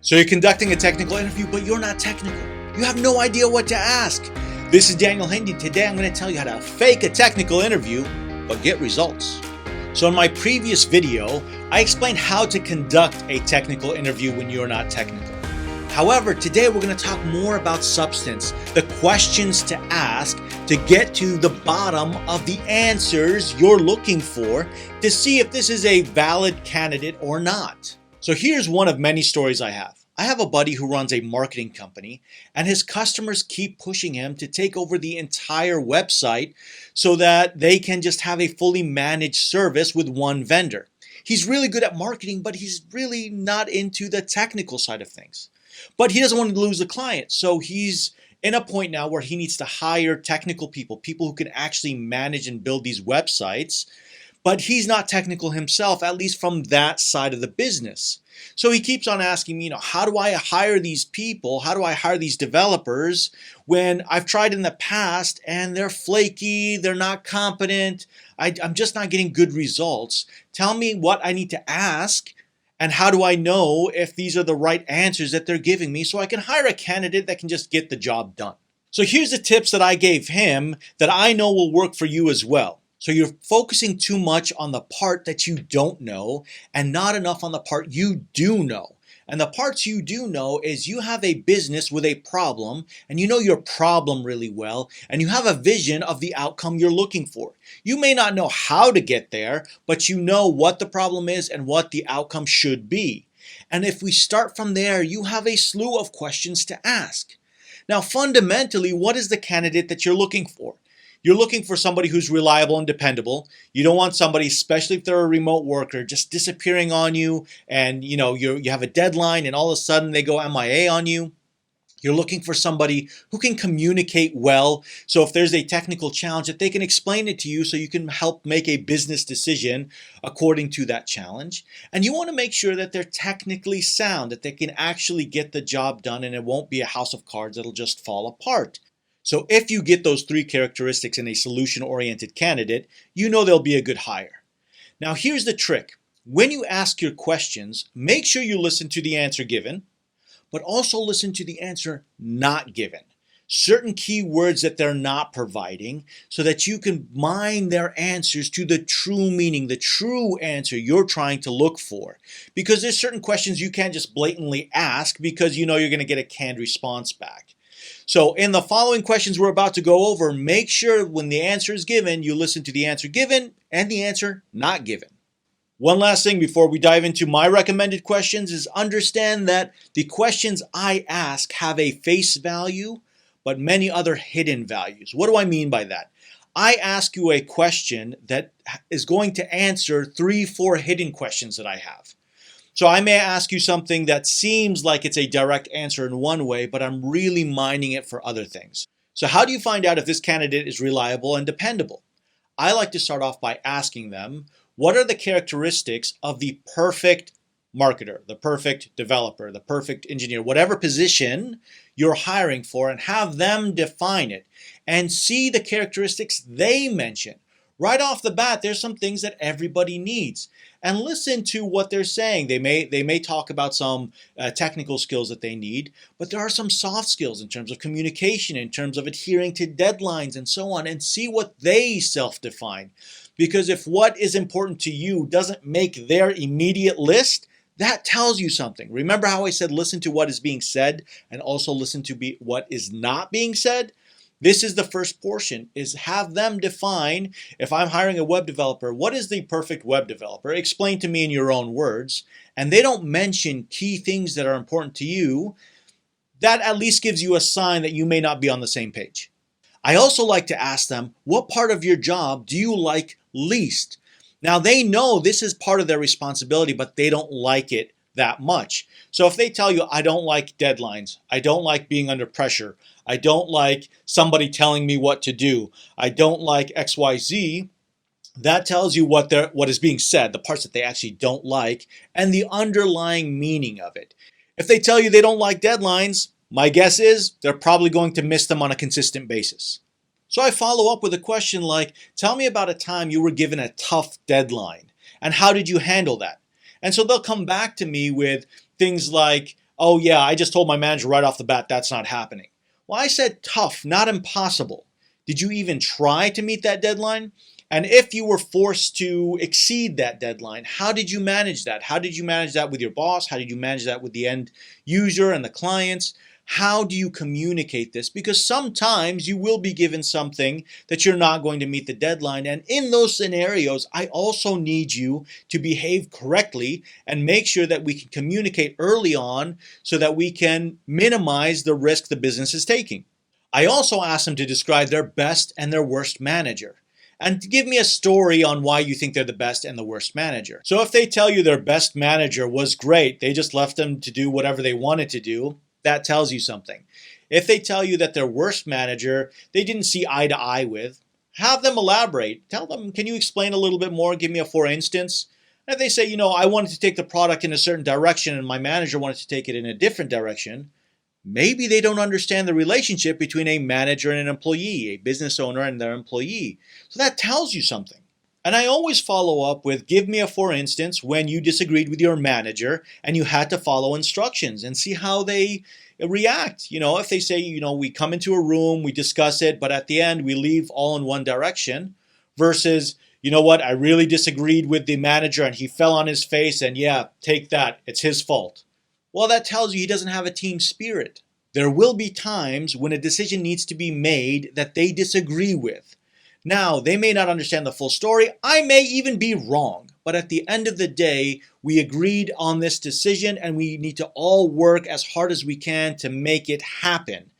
So you're conducting a technical interview, but you're not technical. You have no idea what to ask. This is Daniel Hindi. Today I'm going to tell you how to fake a technical interview, but get results. So in my previous video, I explained how to conduct a technical interview when you're not technical. However, today we're going to talk more about substance, the questions to ask to get to the bottom of the answers you're looking for to see if this is a valid candidate or not. So here's one of many stories I have. I have a buddy who runs a marketing company, and his customers keep pushing him to take over the entire website so that they can just have a fully managed service with one vendor. He's really good at marketing, but he's really not into the technical side of things. But he doesn't want to lose the client, so he's in a point now where he needs to hire technical people who can actually manage and build these websites. But he's not technical himself, at least from that side of the business. So he keeps on asking me, how do I hire these people? How do I hire these developers when I've tried in the past and they're flaky, they're not competent, I'm just not getting good results. Tell me what I need to ask and how do I know if these are the right answers that they're giving me so I can hire a candidate that can just get the job done. So here's the tips that I gave him that I know will work for you as well. So you're focusing too much on the part that you don't know and not enough on the part you do know. And the parts you do know is you have a business with a problem and you know your problem really well and you have a vision of the outcome you're looking for. You may not know how to get there, but you know what the problem is and what the outcome should be. And if we start from there, you have a slew of questions to ask. Now, fundamentally, what is the candidate that you're looking for? You're looking for somebody who's reliable and dependable. You don't want somebody, especially if they're a remote worker, just disappearing on you and you have a deadline and all of a sudden they go MIA on you. You're looking for somebody who can communicate well. So if there's a technical challenge that they can explain it to you so you can help make a business decision according to that challenge. And you want to make sure that they're technically sound, that they can actually get the job done and it won't be a house of cards that'll just fall apart. So if you get those three characteristics in a solution-oriented candidate, you know they'll be a good hire. Now here's the trick. When you ask your questions, make sure you listen to the answer given, but also listen to the answer not given. Certain key words that they're not providing so that you can mine their answers to the true meaning, the true answer you're trying to look for. Because there's certain questions you can't just blatantly ask because you know you're going to get a canned response back. So in the following questions we're about to go over, make sure when the answer is given, you listen to the answer given and the answer not given. One last thing before we dive into my recommended questions is understand that the questions I ask have a face value, but many other hidden values. What do I mean by that? I ask you a question that is going to answer 3-4 hidden questions that I have. So I may ask you something that seems like it's a direct answer in one way, but I'm really mining it for other things. So how do you find out if this candidate is reliable and dependable? I like to start off by asking them, what are the characteristics of the perfect marketer, the perfect developer, the perfect engineer, whatever position you're hiring for, and have them define it and see the characteristics they mention. Right off the bat, there's some things that everybody needs. And listen to what they're saying. They may talk about some technical skills that they need, but there are some soft skills in terms of communication, in terms of adhering to deadlines and so on, and see what they self-define. Because if what is important to you doesn't make their immediate list, that tells you something. Remember how I said listen to what is being said and also listen to what is not being said? This is the first portion, is have them define, if I'm hiring a web developer, what is the perfect web developer? Explain to me in your own words. And they don't mention key things that are important to you. That at least gives you a sign that you may not be on the same page. I also like to ask them, what part of your job do you like least? Now they know this is part of their responsibility, but they don't like it that much. So if they tell you, I don't like deadlines, I don't like being under pressure, I don't like somebody telling me what to do, I don't like XYZ, that tells you what is being said, the parts that they actually don't like, and the underlying meaning of it. If they tell you they don't like deadlines, my guess is they're probably going to miss them on a consistent basis. So I follow up with a question like, tell me about a time you were given a tough deadline, and how did you handle that? And so they'll come back to me with things like, Oh yeah, I just told my manager right off the bat that's not happening. Well, I said tough, not impossible. Did you even try to meet that deadline? And if you were forced to exceed that deadline, how did you manage that? How did you manage that with your boss? How did you manage that with the end user and the clients? How do you communicate this? Because sometimes you will be given something that you're not going to meet the deadline. And in those scenarios, I also need you to behave correctly and make sure that we can communicate early on so that we can minimize the risk the business is taking. I also asked them to describe their best and their worst manager, and to give me a story on why you think they're the best and the worst manager. So if they tell you their best manager was great, they just left them to do whatever they wanted to do, that tells you something. If they tell you that their worst manager they didn't see eye to eye with, have them elaborate. Tell them, can you explain a little bit more? Give me a for instance. And if they say, I wanted to take the product in a certain direction and my manager wanted to take it in a different direction, maybe they don't understand the relationship between a manager and an employee, a business owner and their employee. So that tells you something. And I always follow up with, give me a for instance when you disagreed with your manager and you had to follow instructions, and see how they react. If they say, we come into a room, we discuss it, but at the end we leave all in one direction, versus, I really disagreed with the manager and he fell on his face and yeah, take that, it's his fault. Well, that tells you he doesn't have a team spirit. There will be times when a decision needs to be made that they disagree with. Now, they may not understand the full story. I may even be wrong. But at the end of the day, we agreed on this decision and we need to all work as hard as we can to make it happen.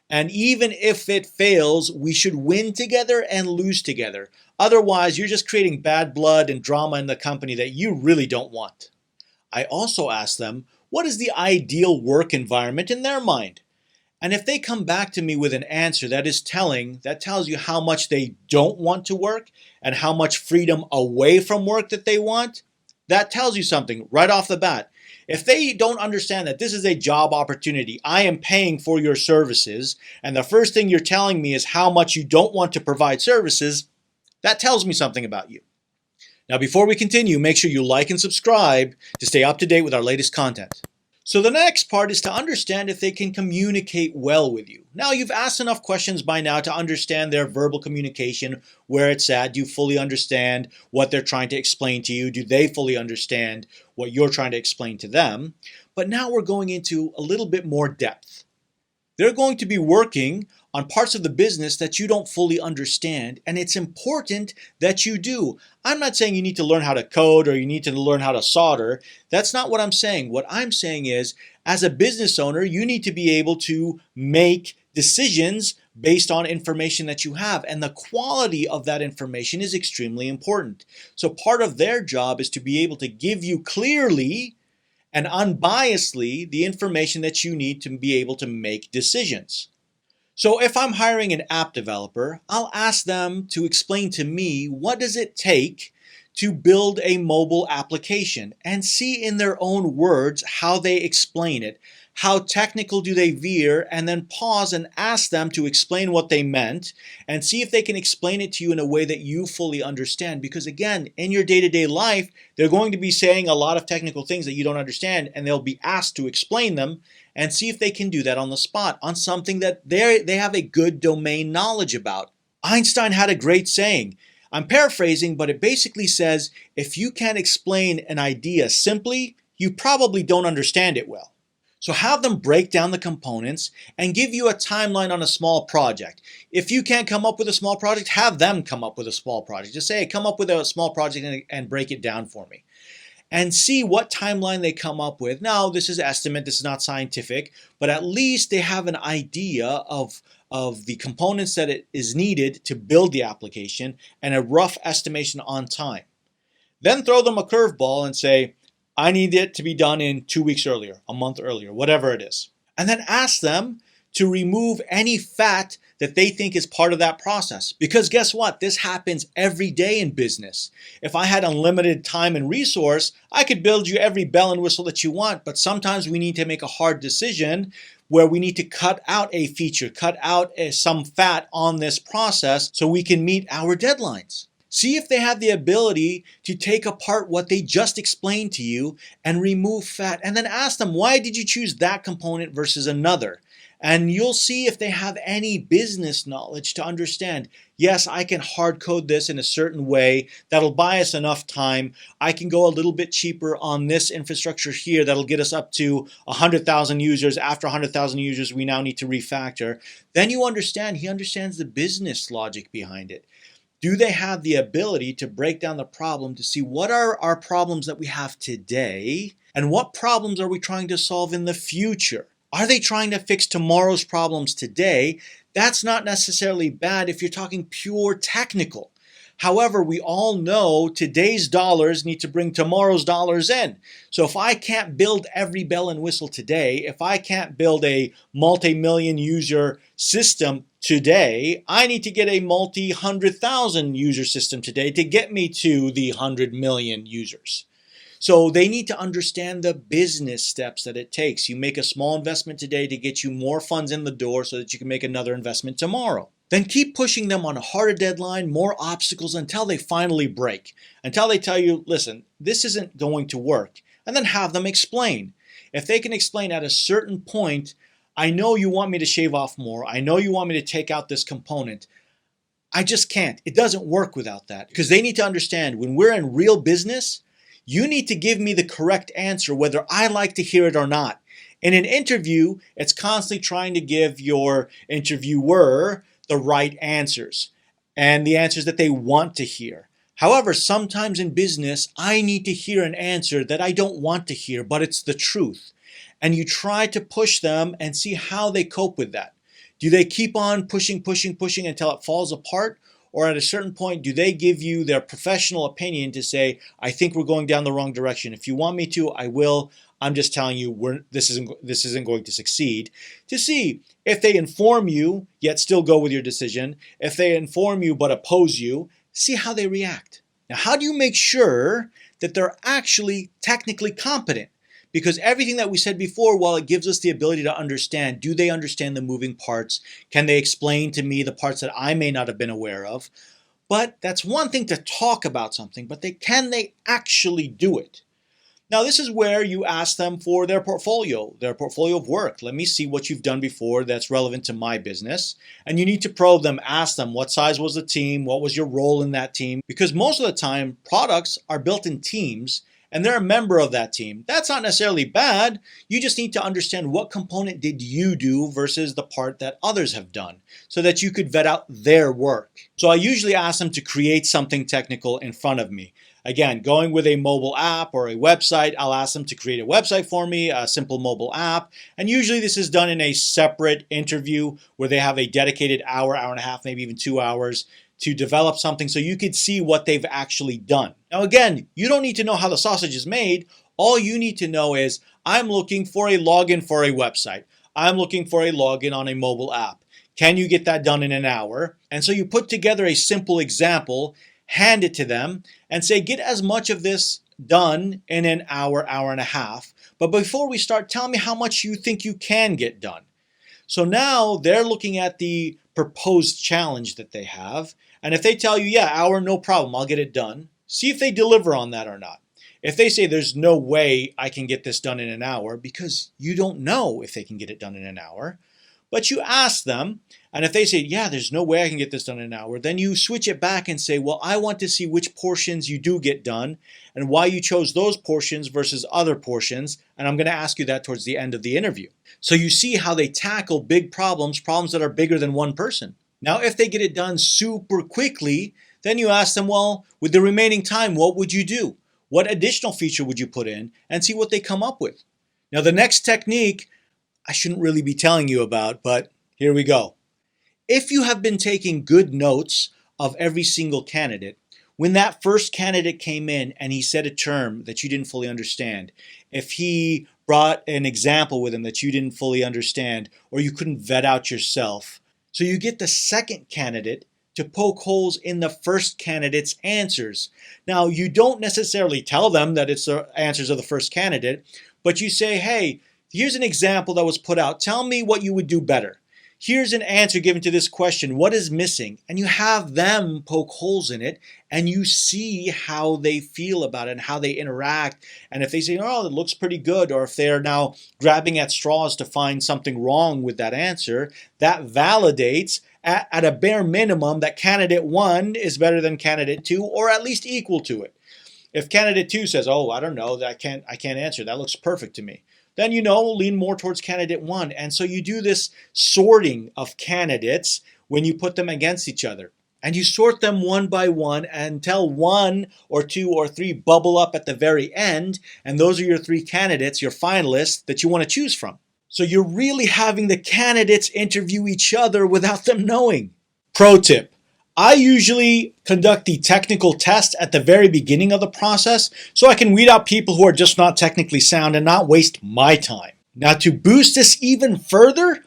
And even if it fails, we should win together and lose together. Otherwise, you're just creating bad blood and drama in the company that you really don't want. I also asked them, what is the ideal work environment in their mind? And if they come back to me with an answer that is telling, that tells you how much they don't want to work and how much freedom away from work that they want, that tells you something right off the bat. If they don't understand that this is a job opportunity, I am paying for your services, and the first thing you're telling me is how much you don't want to provide services, that tells me something about you. Now, before we continue, make sure you like and subscribe to stay up to date with our latest content. So the next part is to understand if they can communicate well with you. Now, you've asked enough questions by now to understand their verbal communication, where it's at. Do you fully understand what they're trying to explain to you? Do they fully understand what you're trying to explain to them? But now we're going into a little bit more depth. They're going to be working on parts of the business that you don't fully understand, and it's important that you do. I'm not saying you need to learn how to code or you need to learn how to solder. That's not what I'm saying. What I'm saying is, as a business owner, you need to be able to make decisions based on information that you have, and the quality of that information is extremely important. So part of their job is to be able to give you clearly and unbiasedly the information that you need to be able to make decisions. So if I'm hiring an app developer, I'll ask them to explain to me what does it take to build a mobile application, and see in their own words how they explain it. How technical do they veer, and then pause and ask them to explain what they meant and see if they can explain it to you in a way that you fully understand. Because again, in your day-to-day life, they're going to be saying a lot of technical things that you don't understand, and they'll be asked to explain them, and see if they can do that on the spot on something that they have a good domain knowledge about. Einstein had a great saying. I'm paraphrasing, but it basically says, if you can't explain an idea simply, you probably don't understand it well. So have them break down the components and give you a timeline on a small project. If you can't come up with a small project, have them come up with a small project. Just say, hey, come up with a small project and break it down for me. And see what timeline they come up with. Now, this is estimate, this is not scientific, but at least they have an idea of the components that it is needed to build the application and a rough estimation on time. Then throw them a curveball and say, I need it to be done in 2 weeks earlier, a month earlier, whatever it is. And then ask them to remove any fat that they think is part of that process. Because guess what? This happens every day in business. If I had unlimited time and resource, I could build you every bell and whistle that you want. But sometimes we need to make a hard decision where we need to cut out a feature, cut out some fat on this process so we can meet our deadlines. See if they have the ability to take apart what they just explained to you and remove fat. And then ask them, why did you choose that component versus another? And you'll see if they have any business knowledge to understand, yes, I can hard code this in a certain way that'll buy us enough time. I can go a little bit cheaper on this infrastructure here that'll get us up to 100,000 users. After 100,000 users, we now need to refactor. Then you understand, he understands the business logic behind it. Do they have the ability to break down the problem to see what are our problems that we have today and what problems are we trying to solve in the future? Are they trying to fix tomorrow's problems today? That's not necessarily bad if you're talking pure technical. However, we all know today's dollars need to bring tomorrow's dollars in. So if I can't build every bell and whistle today, if I can't build a multi-million user system today, I need to get a multi-100,000 user system today to get me to the 100 million users. So they need to understand the business steps that it takes. You make a small investment today to get you more funds in the door so that you can make another investment tomorrow. Then keep pushing them on a harder deadline, more obstacles until they finally break, until they tell you, listen, this isn't going to work, and then have them explain. If they can explain at a certain point, I know you want me to shave off more, I know you want me to take out this component, I just can't. It doesn't work without that, because they need to understand when we're in real business, you need to give me the correct answer whether I like to hear it or not. In an interview, it's constantly trying to give your interviewer the right answers and the answers that they want to hear. However, sometimes in business, I need to hear an answer that I don't want to hear, but it's the truth. And you try to push them and see how they cope with that. Do they keep on pushing until it falls apart? Or at a certain point, do they give you their professional opinion to say, I think we're going down the wrong direction. If you want me to, I will. I'm just telling you this isn't going to succeed. To see if they inform you, yet still go with your decision. If they inform you but oppose you, see how they react. Now, how do you make sure that they're actually technically competent? Because everything that we said before, while it gives us the ability to understand, do they understand the moving parts? Can they explain to me the parts that I may not have been aware of? But that's one thing to talk about something, but can they actually do it? Now, this is where you ask them for their portfolio of work. Let me see what you've done before that's relevant to my business. And you need to probe them, ask them, what size was the team? What was your role in that team? Because most of the time, products are built in teams, and they're a member of that team. That's not necessarily bad. You just need to understand what component did you do versus the part that others have done so that you could vet out their work. So I usually ask them to create something technical in front of me. Again, going with a mobile app or a website, I'll ask them to create a website for me, a simple mobile app. And usually this is done in a separate interview where they have a dedicated hour and a half, maybe even 2 hours to develop something so you could see what they've actually done. Now again, you don't need to know how the sausage is made. All you need to know is, I'm looking for a login for a website. I'm looking for a login on a mobile app. Can you get that done in an hour? And so you put together a simple example, hand it to them, and say, get as much of this done in an hour, hour and a half. But before we start, tell me how much you think you can get done. So now they're looking at the proposed challenge that they have. And if they tell you, yeah, hour, no problem, I'll get it done, see if they deliver on that or not. If they say there's no way I can get this done in an hour, because you don't know if they can get it done in an hour, but you ask them, and if they say, yeah, there's no way I can get this done in an hour, then you switch it back and say, well, I want to see which portions you do get done and why you chose those portions versus other portions, and I'm going to ask you that towards the end of the interview. So you see how they tackle big problems that are bigger than one person. Now, if they get it done super quickly, then you ask them, well, with the remaining time, what would you do? What additional feature would you put in? And see what they come up with. Now, the next technique, I shouldn't really be telling you about, but here we go. If you have been taking good notes of every single candidate, when that first candidate came in and he said a term that you didn't fully understand, if he brought an example with him that you didn't fully understand or you couldn't vet out yourself, so you get the second candidate to poke holes in the first candidate's answers. Now, you don't necessarily tell them that it's the answers of the first candidate, but you say, hey, here's an example that was put out. Tell me what you would do better. here's an answer given to this question, what is missing? And you have them poke holes in it and you see how they feel about it and how they interact. And if they say, oh, it looks pretty good, or if they're now grabbing at straws to find something wrong with that answer, that validates at a bare minimum that candidate 1 is better than candidate 2, or at least equal to it. If candidate 2 says, oh, I don't know, I can't answer, that looks perfect to me, then lean more towards candidate 1. And so you do this sorting of candidates when you put them against each other. And you sort them one by one until 1 or 2 or 3 bubble up at the very end. And those are your 3 candidates, your finalists that you want to choose from. So you're really having the candidates interview each other without them knowing. Pro tip. I usually conduct the technical test at the very beginning of the process so I can weed out people who are just not technically sound and not waste my time. Now, to boost this even further,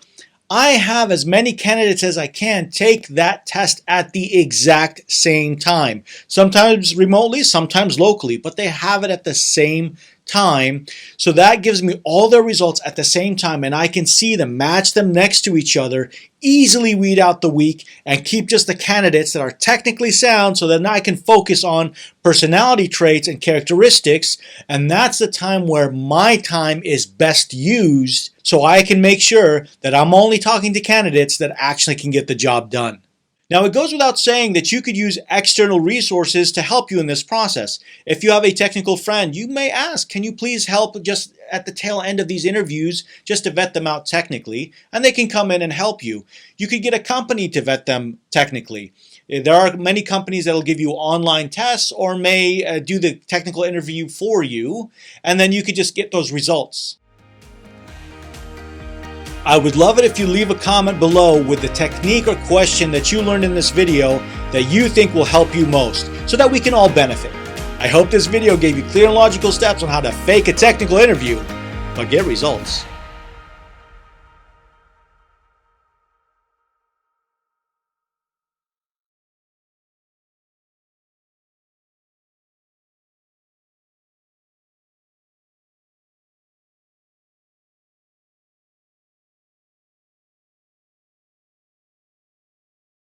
I have as many candidates as I can take that test at the exact same time. Sometimes remotely, sometimes locally, but they have it at the same time. So that gives me all their results at the same time, and I can see them, match them next to each other, easily weed out the weak, and keep just the candidates that are technically sound so that I can focus on personality traits and characteristics. And that's the time where my time is best used, so I can make sure that I'm only talking to candidates that actually can get the job done. Now, it goes without saying that you could use external resources to help you in this process. If you have a technical friend, you may ask, can you please help just at the tail end of these interviews just to vet them out technically? And they can come in and help you. You could get a company to vet them technically. There are many companies that will give you online tests or may do the technical interview for you, and then you could just get those results. I would love it if you leave a comment below with the technique or question that you learned in this video that you think will help you most, so that we can all benefit. I hope this video gave you clear and logical steps on how to fake a technical interview, but get results.